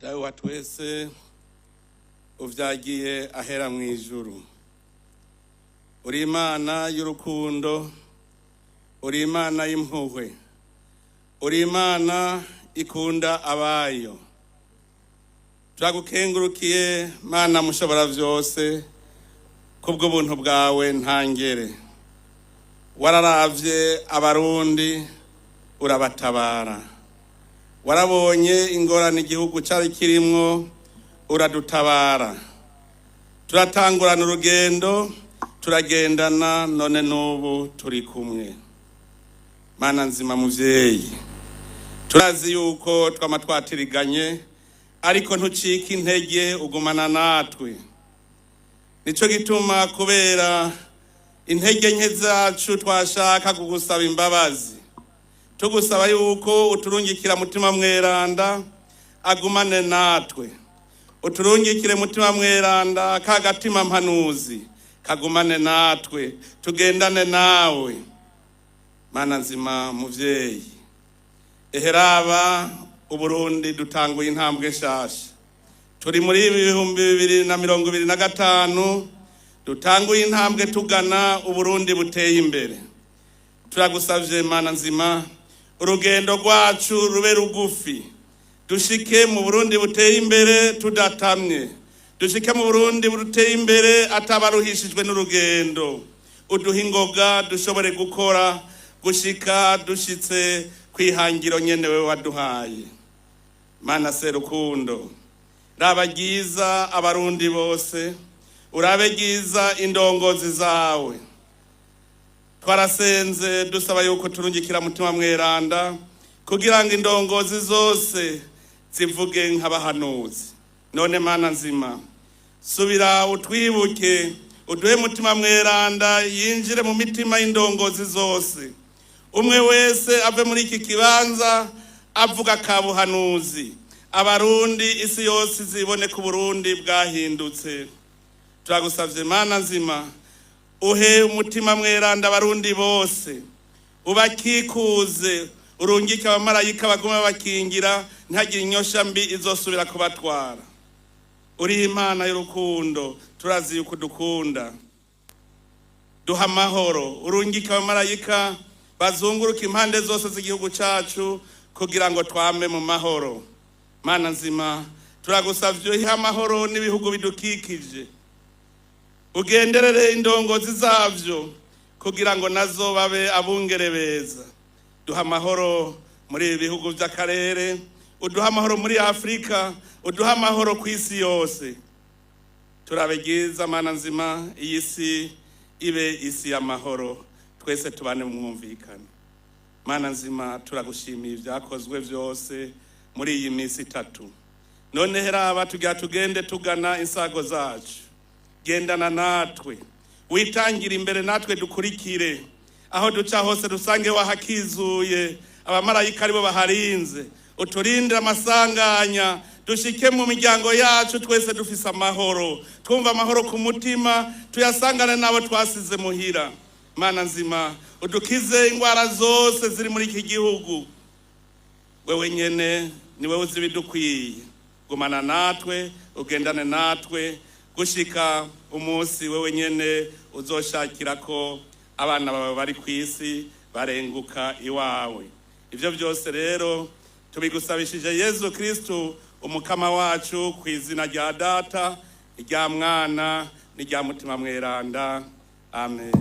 Dawe wa twese uvyagiye ahera mu ijuru, uri Imana y'urukundo, uri Imana y'impuhwe, uri Imana ikunda abayo. Turagukengurukiye Mana mushobora vyose, kubwo buntu bwawe ntangere. Wararavye abarundi urabatabara, warabonye ingorane igihugu cari kirimwo uradutabara. Turatangurana urugendo, turagendana none n'ubu turi kumwe. Mana nzima muvyeyi, turazi yuko twama twatiriganye, ariko ntucika intege, ugumana natwe. Nico gituma kubera intege nke zacu twashaka kugusaba imbabazi, tugusaba yuko uturungikira mutima mweranda agumane natwe, uturungikire mutima mweranda kagatima mpanuzi kagumane natwe, tugendane nawe. Mana nzima muvyeyi, eheraba Uburundi dutanguye intambwe nshasha. Turi muri 2025 dutanguye intambwe tugana Uburundi buteye imbere. Turagusavye Mana nzima, urugendo rwacu rube rugufi, dushike mu Burundi buteye imbere tudatamye, dushike mu Burundi buteye imbere atabaruhishijwe n'urugendo. Uduha ingoga dushobore gukora gushika dushitse kwihangiro nyene wewe waduhaye. Mana serukundo, raba ryiza abarundi bose, urabe ryiza indongozi zawe. Twarasenze dusaba yuko turungikira mutima mweranda kugira ngo indongozi zose zivuge nk'abahanuzi. None Mana nzima, subira utwibuke, uduhe mutima mweranda yinjire mu mitima y'indongozi zose. Umwe wese ave muri iki kibanza avuga kabuhanuzi, abarundi isi yose zibone ku Burundi bwahindutse. Turagusavye Mana nzima, uhe umutima mweranda abarundi bose, ubakikuze, urungike abamarayika baguma bakingira, ntihagire inyosha mbi izosubira kubatwara. Uri Imana y'urukundo, turazi yuko dukunda. Duha amahoro, urungike abamarayika bazunguruka impande zose z'igihugu cacu kugira ngo twame mu mahoro. Mana nzima, turagusavye uhe amahoro n'ibihugu bidukikije, ugenderere indongozi zavyo kugira ngo nazo babe abungere beza. Duha amahoro muri ibi bihugu vy'akarere, uduha amahoro muri Afrika, uduha amahoro ku isi yose. Turabe ryiza Mana nzima, iyi si ibe isi y'amahoro, twese tubane mu mwumvikane. Mana nzima, turagushimiye ivyakozwe vyose muri iyi minsi 3. None heraba tugira tugende tugana insago zacu. Gendana natwe, witangira imbere natwe dukurikire, aho duca hose dusange wahakizuye, abamarayika aribo baharinze. Uturinde amasanganya, dushike mu miryango yacu twese dufise amahoro, twumva amahoro ku mutima, tuyasangane nabo twasize muhira. Mana nzima, udukize ingwara zose ziri muri iki gihugu. Wewe nyene ni wewe uzi ibidukwiye. Gumana natwe, ugendane natwe gushika umunsi wewe nyene uzoshakira ko abana bawe bari kwisi barenguka iwawe. Ivyo byose rero tubigusabishije Yesu Kristo umukama wacu, kw'izina rya Data, rya Mwana, n'irya Mutima mweranda. Amen.